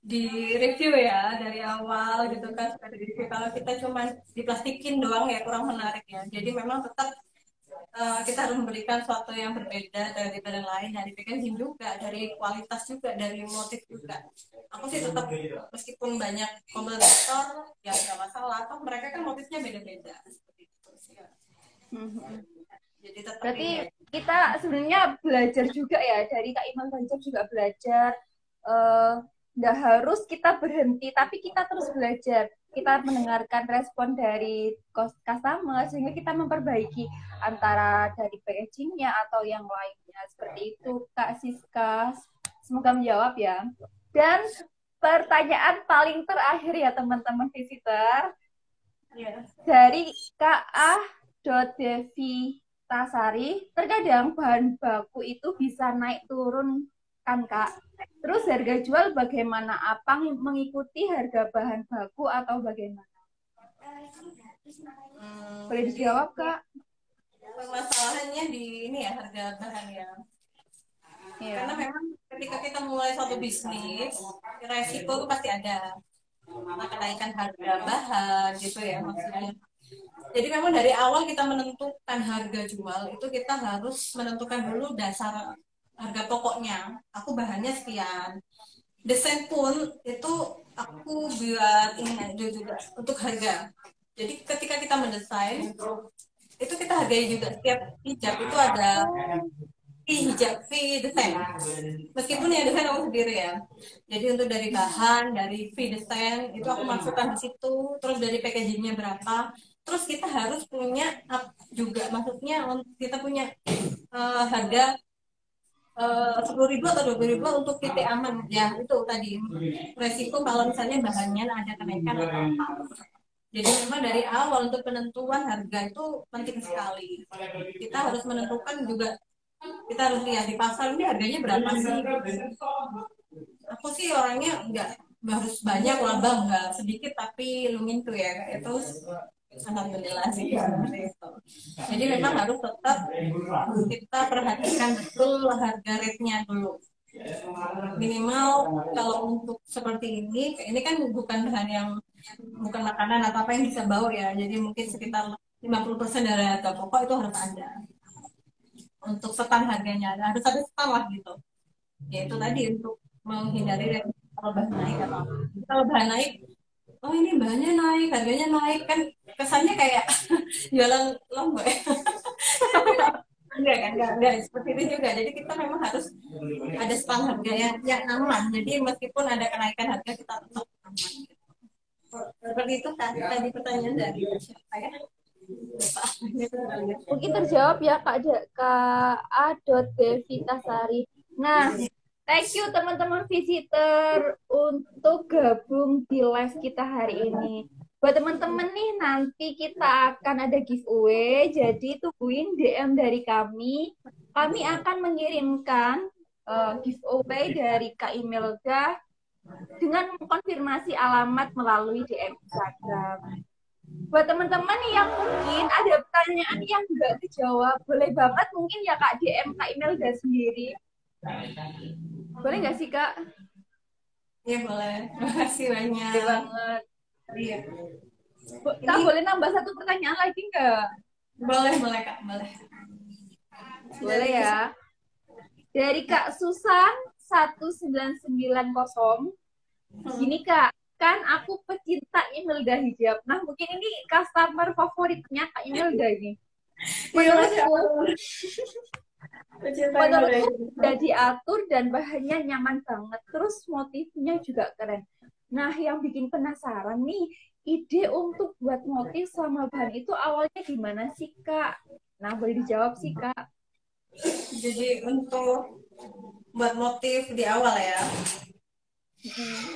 di review ya dari awal gitu kan, suka di review. Kalau kita cuma diplastikin doang ya kurang menarik ya. Jadi memang tetap kita harus memberikan sesuatu yang berbeda dari brand lain, dari packaging juga, dari kualitas juga, dari motif juga. Aku sih tetap meskipun banyak kompetitor ya nggak masalah, toh mereka kan motifnya beda-beda seperti itu sih. Jadi tetap Berarti ini. kita sebenarnya belajar juga ya dari Kak Iman Banjar juga belajar. Eh, nggak harus kita berhenti, tapi kita terus belajar. Kita mendengarkan respon dari customer sehingga kita memperbaiki antara dari packagingnya atau yang lainnya. Seperti itu, Kak Siska. Semoga menjawab ya. Dan pertanyaan paling terakhir ya teman-teman visitor Ya. dari Kak A. Devi Tasari, terkadang bahan baku itu bisa naik turun kan Kak. Terus harga jual bagaimana? Apa mengikuti harga bahan baku atau bagaimana? Boleh Jadi dijawab Kak? permasalahannya di ini ya, harga bahan ya. Karena Iya. memang ketika kita mulai suatu bisnis, resiko itu pasti ada. Kenaikan harga bahan gitu ya maksudnya. Jadi memang dari awal kita menentukan harga jual itu kita harus menentukan dulu dasar harga pokoknya. Aku bahannya sekian. Desain pun itu aku buat ini aja juga untuk harga. Jadi ketika kita mendesain itu kita hargai juga setiap hijab itu ada hijab fee desain. Meskipun yang desain aku sendiri ya. Jadi untuk dari bahan, dari fee desain itu aku masukkan di situ. Terus dari packagingnya berapa. Terus kita harus punya juga maksudnya kita punya harga 10.000 atau 20.000 untuk titik aman ya itu tadi resiko kalau misalnya bahannya ada kenaikan atau apa. Jadi memang dari awal untuk penentuan harga itu penting sekali. Kita harus menentukan juga, kita harus lihat di pasar ini harganya berapa sih. Aku sih orangnya nggak harus banyak lah bang, nggak sedikit tapi lumin tuh ya itu alhamdulillah sih seperti itu. Jadi memang harus tetap kita perhatikan betul harga rate-nya dulu. Minimal kalau untuk seperti ini kan bukan bahan yang bukan makanan atau apa yang bisa bau ya. Jadi mungkin sekitar 50% dari harga pokok itu harus ada. Untuk setan harganya harus ada setan lah gitu. Yaitu tadi untuk menghindari kalau bahan naik atau apa. Kalau bahan naik, oh ini bahannya naik, harganya naik kan kesannya kayak jualan lombok ya. Enggak kan, enggak seperti itu juga. Jadi kita memang harus ada stand harga yang aman. Jadi meskipun ada kenaikan harga kita tetap aman. Seperti itu tadi pertanyaan dari siapa ya? Mungkin terjawab ya Kak A. Devita Sari. Nah, thank you teman-teman visitor untuk gabung di live kita hari ini. Buat teman-teman nih, nanti kita akan ada giveaway, jadi tungguin DM dari kami. Kami akan mengirimkan giveaway dari Kak Imelda dengan mengkonfirmasi alamat melalui DM Instagram. Buat teman-teman yang mungkin ada pertanyaan yang nggak dijawab, boleh banget mungkin ya Kak DM Kak Imelda sendiri. Boleh nggak sih Kak? Iya boleh. Terima kasih banyak. Boleh banget. Iya. Kak boleh nambah satu pertanyaan lagi nggak? Boleh Kak, boleh. Boleh ya. Dari Kak Susan 1990. Gini Kak, kan aku pecinta Imelda hijab. Nah mungkin ini customer favoritnya Kak Imelda ini. Menurutku udah diatur dan bahannya nyaman banget. Terus motifnya juga keren. Nah yang bikin penasaran nih, ide untuk buat motif sama bahan itu awalnya gimana sih Kak? Nah boleh dijawab sih Kak. Jadi untuk buat motif di awal ya.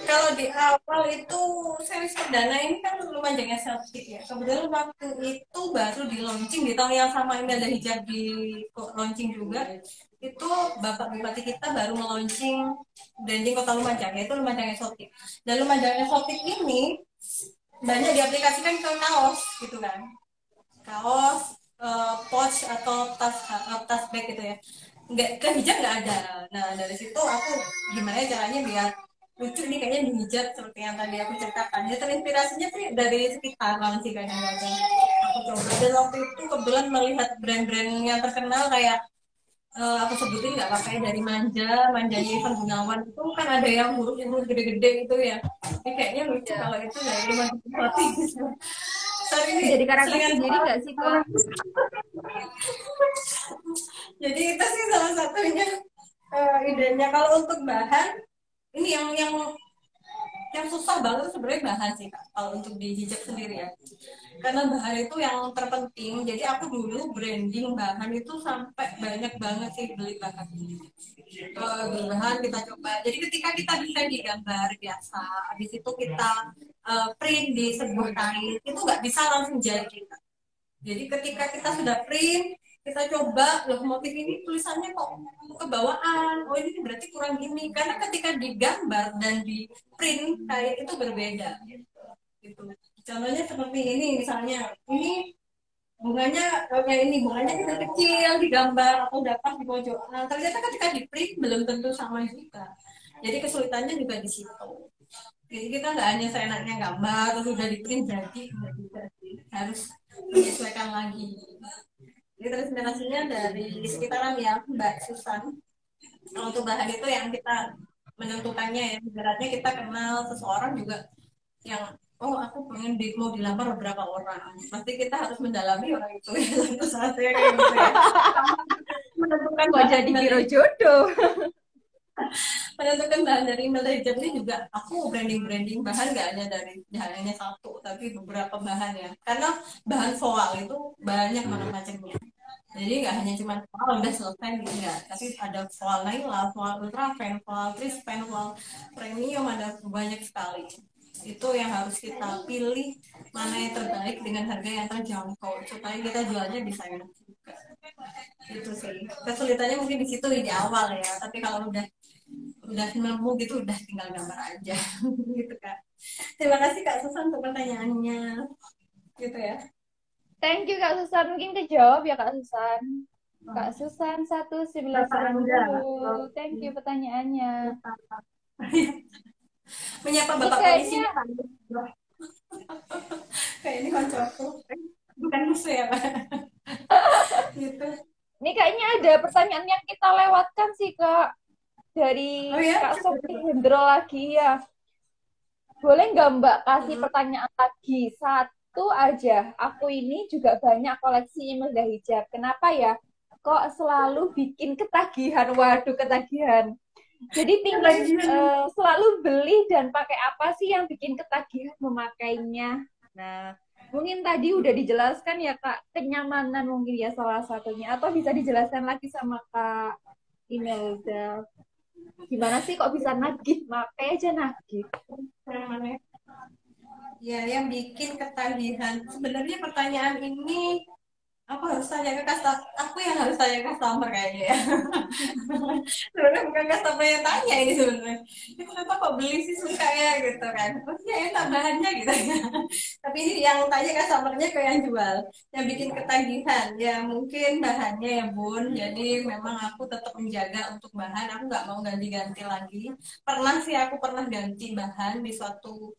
Kalau di awal itu series perdana ini kan lumayan estetik ya. Kebetulan waktu itu baru di launching di tahun yang sama ini ada hijab di launching juga. Itu Bapak Bupati kita baru meluncing branding Kota Lumajang yaitu Lumajang Eksotik. Dan Lumajang Eksotik ini banyak diaplikasikan ke kaos gitu kan. Kaos, pouch atau tas bag gitu ya. Nggak, ke hijab nggak ada. Nah dari situ aku gimana caranya biar lucu nih kayaknya di hijab seperti yang tadi aku ceritakan. Ya terinspirasinya sih dari sekitar launching kadang-kadang. aku coba. Dan waktu itu kebetulan melihat brand-brand yang terkenal kayak aku sebutin nggak apa-apa ya, dari manjanya Ivan Gunawan itu kan ada yang huruf gede-gede itu ya. Ini kayaknya lucu Ya. kalau itu dari Ivan Gunawan gitu. Sorry ini Jadi karakter selingan sendiri banget. nggak sih kak? Jadi itu sih salah satunya idenya. Kalau untuk bahan ini yang susah banget sebenarnya bahan sih kak kalau untuk di hijab sendiri ya, karena bahan itu yang terpenting. Jadi aku dulu branding bahan itu sampai banyak banget sih beli bahan. Beli bahan kita coba, jadi ketika kita desain di gambar biasa, habis itu kita print di sebuah kain itu nggak bisa langsung jadi. Jadi ketika kita sudah print, kita coba loh motif ini tulisannya kok kebawaan. Oh ini berarti kurang gini. Karena ketika digambar dan di print kayak itu berbeda. Gitu. Contohnya seperti ini misalnya, ini bunganya kayak ini bunganya kecil-kecil digambar atau dapat di pojok. Nah, ternyata ketika di print belum tentu sama juga. Jadi kesulitannya juga di situ. Jadi kita nggak hanya seenaknya gambar terus udah di print jadi nggak bisa sih. Harus menyesuaikan lagi. Jadi terinspirasinya dari sekitaran ya Mbak Susan. Kalau untuk bahan itu yang kita menentukannya ya, ibaratnya kita kenal seseorang juga yang oh aku pengen mau dilamar beberapa orang, pasti kita harus mendalami orang itu ya, tentu saja kayak gitu ya. Menentukan Kok bahan jadi dari biro jodoh? menentukan bahan dari email dari hijab ini juga aku branding bahan nggak hanya dari hanya satu tapi beberapa bahan ya, karena bahan voal itu banyak macam-macamnya. Jadi nggak hanya cuma voal udah selesai gitu ya, tapi ada voal Naila, voal ultrafen, voal trispen, voal premium, ada banyak sekali. Itu yang harus kita pilih mana yang terbaik dengan harga yang terjangkau supaya kita jualnya bisa enak juga. Itu sih kesulitannya mungkin di situ di awal ya, tapi kalau udah nemu gitu udah tinggal gambar aja gitu kak. Terima kasih kak Susan untuk pertanyaannya gitu ya. Thank you Kak Susan. Mungkin kejawab ya Kak Susan. Kak Susan Bapak Anda 1990. Thank you pertanyaannya. menyapa Ini bapak polisi kayaknya kayak ini koncoku bukan musuh ya pak gitu. ini kayaknya ada pertanyaan yang kita lewatkan sih Kak, dari Oh ya. Kak Sofi Hendro lagi ya. Boleh nggak Mbak kasih pertanyaan lagi? Satu aja. Aku ini juga banyak koleksi email dan hijab. Kenapa ya? Kok selalu bikin ketagihan? Waduh, ketagihan. Jadi pingin selalu beli dan pakai apa sih yang bikin ketagihan memakainya? Nah, mungkin tadi udah dijelaskan ya Kak, kenyamanan mungkin ya salah satunya. Atau bisa dijelaskan lagi sama Kak Imelda. Gimana sih kok bisa nagih? Pakai aja nagih. Ya, yang bikin ketagihan. Sebenarnya pertanyaan ini aku harus tanya ke customer. Aku yang harus tanya ke customer kayaknya ya. Sebenarnya bukan customer yang tanya ini sebenarnya. Ini kenapa kok beli sih suka ya gitu kan? Maksudnya enak bahannya gitu ya. Tapi ini yang tanya customernya ke yang jual. Yang bikin ketagihan ya mungkin bahannya ya Bun. Jadi memang aku tetap menjaga untuk bahan. Aku nggak mau ganti-ganti lagi. Pernah sih aku pernah ganti bahan di suatu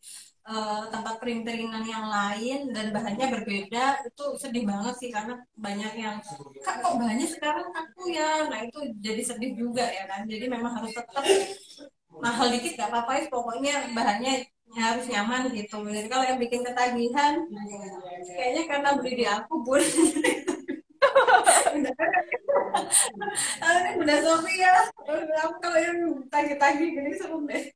tempat printeran yang lain dan bahannya berbeda. Itu sedih banget sih karena banyak yang kak kok bahannya sekarang aku ya, nah itu jadi sedih juga ya kan. Jadi memang harus tetap mahal dikit gak apa-apa ya, pokoknya bahannya harus nyaman gitu. Jadi kalau yang bikin ketagihan kayaknya karena beli di aku Bun. Ini udah Sofi ya. Aku kalau yang tagih-tagih gini seru deh.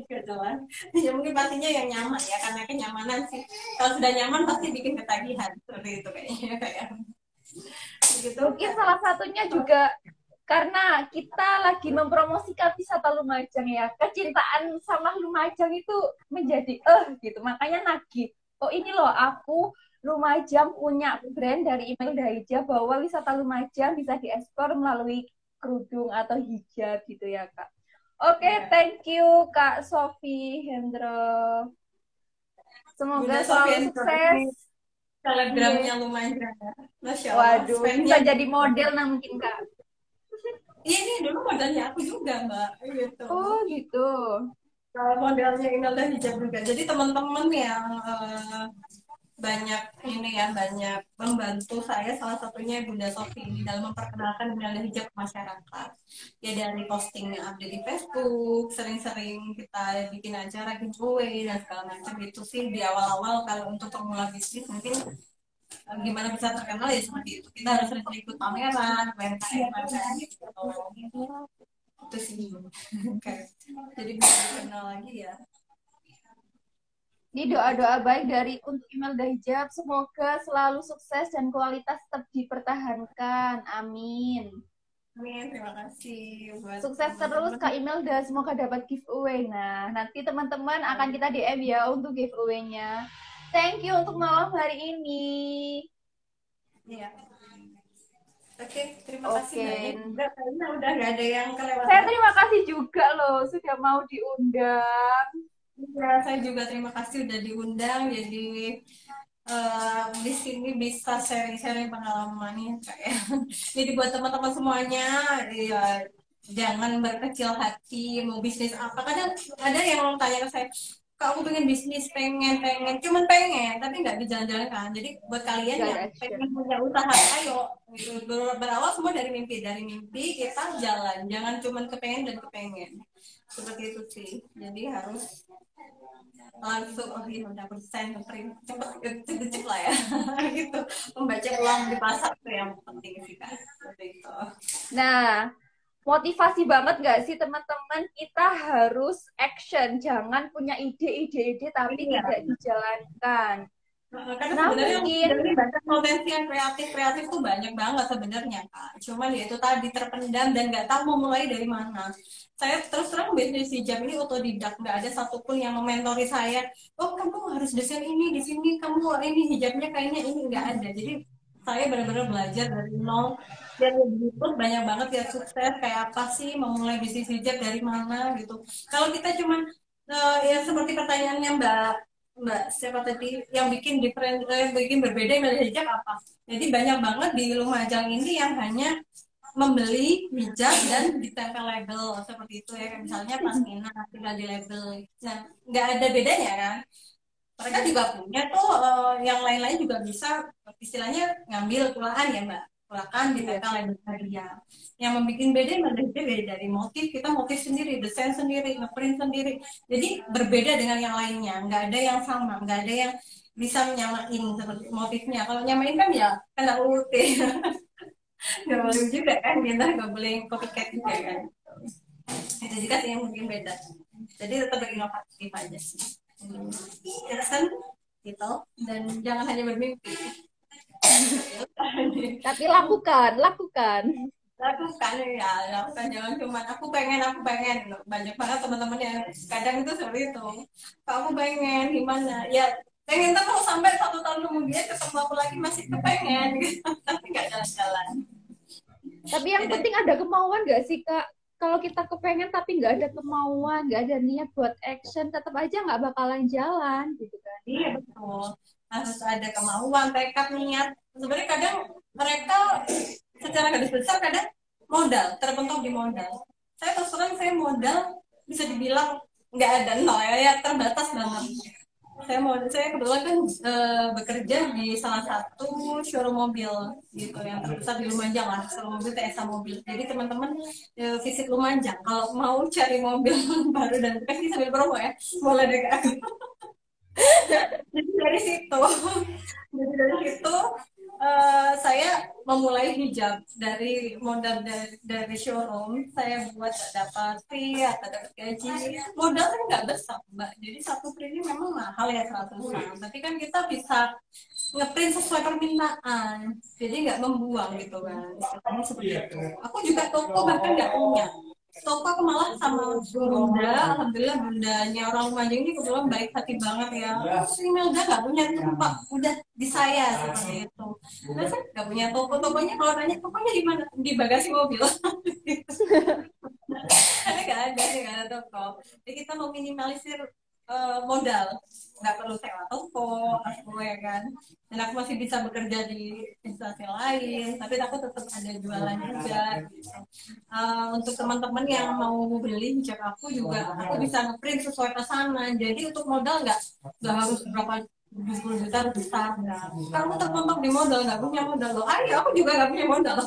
Gak jalan. Ya mungkin pastinya yang nyaman ya, karena kenyamanan sih. Kalau sudah nyaman pasti bikin ketagihan seperti itu kayaknya kayak gitu. Mungkin salah satunya juga karena kita lagi mempromosikan wisata Lumajang ya. Kecintaan sama Lumajang itu menjadi gitu. Makanya nagih. Oh ini loh aku Lumajang punya brand dari email Dahija bahwa wisata Lumajang bisa diekspor melalui kerudung atau hijab gitu ya Kak. Oke, thank you Kak Sofi Hendro. Semoga selalu sukses. Selebgramnya lumayan ya. Masya Allah. Waduh, bisa jadi model nah mungkin Kak. Iya ini dulu modelnya aku juga Mbak. Gitu. Oh gitu. Kalau modelnya Inal dan Hijab juga. Jadi teman-teman yang banyak ini ya, banyak membantu saya, salah satunya Bunda Sofi ini dalam memperkenalkan dunia hijab ke masyarakat. Ya dari postingnya update di Facebook, sering-sering kita bikin acara giveaway dan segala macam itu sih di awal-awal. Kalau untuk pemula bisnis mungkin gimana bisa terkenal ya seperti itu. Kita harus sering ikut pameran, UMKM gitu. Itu sih. Jadi bisa dikenal lagi ya. Ini doa-doa baik dari untuk Imelda Hijab. Semoga selalu sukses dan kualitas tetap dipertahankan. Amin. Amin, terima kasih buat Sukses terus teman-teman. Kak Imelda. Semoga dapat giveaway. Nah, nanti teman-teman akan kita DM ya untuk giveaway-nya. Thank you untuk malam hari ini. Iya. Oke, terima kasih Oke. banyak juga karena udah nggak ada yang kelewatan. Saya terima kasih juga loh sudah mau diundang. Ya, saya juga terima kasih udah diundang. Jadi di sini bisa sharing-sharing pengalamannya kayak. Jadi buat teman-teman semuanya, ya jangan berkecil hati mau bisnis apa. Kadang ada yang tanya ke saya, Kak, aku pengen bisnis, pengen, cuman pengen, tapi nggak dijalan-jalankan. Jadi buat kalian Gak yang ada action. pengen punya usaha, ayo gitu. Berawal semua dari mimpi, kita jalan, jangan cuman kepengen dan kepengen. Seperti itu sih. Jadi harus langsung oh iya udah persen print cepet lah ya gitu membaca peluang di pasar itu yang penting sih kan seperti itu. Nah, motivasi banget gak sih teman-teman? Kita harus action, jangan punya ide-ide tapi Iya. tidak dijalankan. Karena Nah, sebenarnya mungkin dari banyak potensi yang kreatif tuh banyak banget sebenarnya kak. Cuman ya itu tadi terpendam dan nggak tahu mau mulai dari mana. Saya terus terang bisnis hijab ini otodidak, nggak ada satupun yang mementori saya. Oh kamu harus desain ini di sini, kamu ini hijabnya kayaknya ini nggak ada. Jadi saya benar-benar belajar dari nol dan di YouTube banyak banget ya sukses kayak apa sih memulai bisnis hijab dari mana gitu. Kalau kita cuman ya seperti pertanyaannya Mbak Mbak, siapa tadi yang bikin different, yang bikin berbeda dari hijab apa? Jadi banyak banget di Lumajang ini yang hanya membeli hijab dan ditempel label seperti itu ya, kayak misalnya pasmina tinggal di label. Nah, nggak ada bedanya kan? Mereka juga punya tuh yang lain-lain juga bisa istilahnya ngambil kulaan ya Mbak, kulaan ditempel label dia. Yang membuat beda dari motif, kita motif sendiri, desain sendiri, ngeprint sendiri. Jadi berbeda dengan yang lainnya, nggak ada yang sama, nggak ada yang bisa menyamain seperti motifnya. Kalau nyamain kan ya kena UUT. Nggak boleh juga kan, kita nggak boleh copycat juga kan. Itu juga sih yang mungkin beda. Jadi tetap berinovatif aja sih. Terus kan gitu, dan jangan hanya bermimpi. tapi lakukan. Lakukan ya, lakukan, jangan cuma aku pengen. Banyak banget teman-teman yang kadang itu seperti itu, aku pengen gimana ya, pengen terus sampai 1 tahun kemudian ketemu aku lagi masih kepengen gitu. Tapi nggak jalan-jalan. Tapi yang penting ada kemauan gak sih Kak? Kalau kita kepengen tapi nggak ada kemauan, nggak ada niat buat action, tetap aja nggak bakalan jalan gitu kan? Iya betul, harus ada kemauan, tekad, niat. Sebenarnya kadang mereka secara garis besar kadang modal, terbentuk di modal. Saya terus terang saya modal bisa dibilang nggak ada, nol ya, ya terbatas banget. Saya kebetulan kan bekerja di salah satu showroom mobil gitu yang terbesar di Lumajang lah, showroom mobil TSA mobil. Jadi teman-teman visit Lumajang kalau mau cari mobil baru dan bekas ini sambil promo ya, boleh deh Kak. Jadi dari situ, saya memulai hijab dari modal dari showroom. Saya buat dapat fee atau dapat gaji. Modal kan nggak besar mbak. Jadi satu print ini memang mahal ya 100-an. Tapi kan kita bisa ngeprint sesuai permintaan. Jadi nggak membuang gitu kan. Istilahnya seperti itu. Aku juga toko bahkan nggak punya. Toko aku malah sama bunda, alhamdulillah bundanya orang Lumajang ini kebetulan baik hati banget ya. Si Melda nggak punya tempat, udah di saya seperti itu. Nah, saya nggak punya tokonya kalau nanya tokonya di mana? Di bagasi mobil. Karena nggak ada toko. Jadi kita mau minimalisir modal, nggak perlu sewa toko, aku ya kan. Dan aku masih bisa bekerja di instansi lain, tapi aku tetap ada jualan juga. Gitu. Untuk teman-teman yang mau beli hijab aku juga, aku bisa ngeprint sesuai pesanan. Jadi untuk modal nggak harus berapa 10 juta harus besar. Nah, kamu terpampang di modal, nggak punya modal loh. Ayo, aku juga nggak punya modal.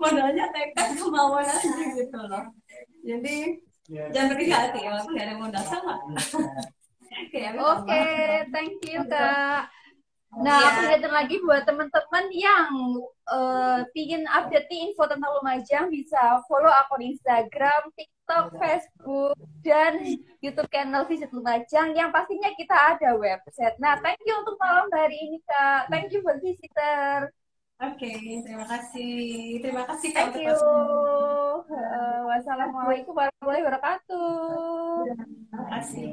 Modalnya tekad kemauan aja gitu loh. Jadi jangan berkecil hati ya, aku nggak ada modal sama. Kayak aku Oke, tambah. thank you Kak. Nah, Iya. aku ingetin lagi buat teman-teman yang pingin update nih info tentang Lumajang, bisa follow akun Instagram, TikTok, Facebook, dan YouTube channel Visit Lumajang. Yang pastinya kita ada website. Nah, thank you untuk malam hari ini Kak. Thank you buat visitor. Oke, terima kasih. Terima kasih Kak Thank untuk you. Wassalamualaikum warahmatullahi wabarakatuh. Terima kasih.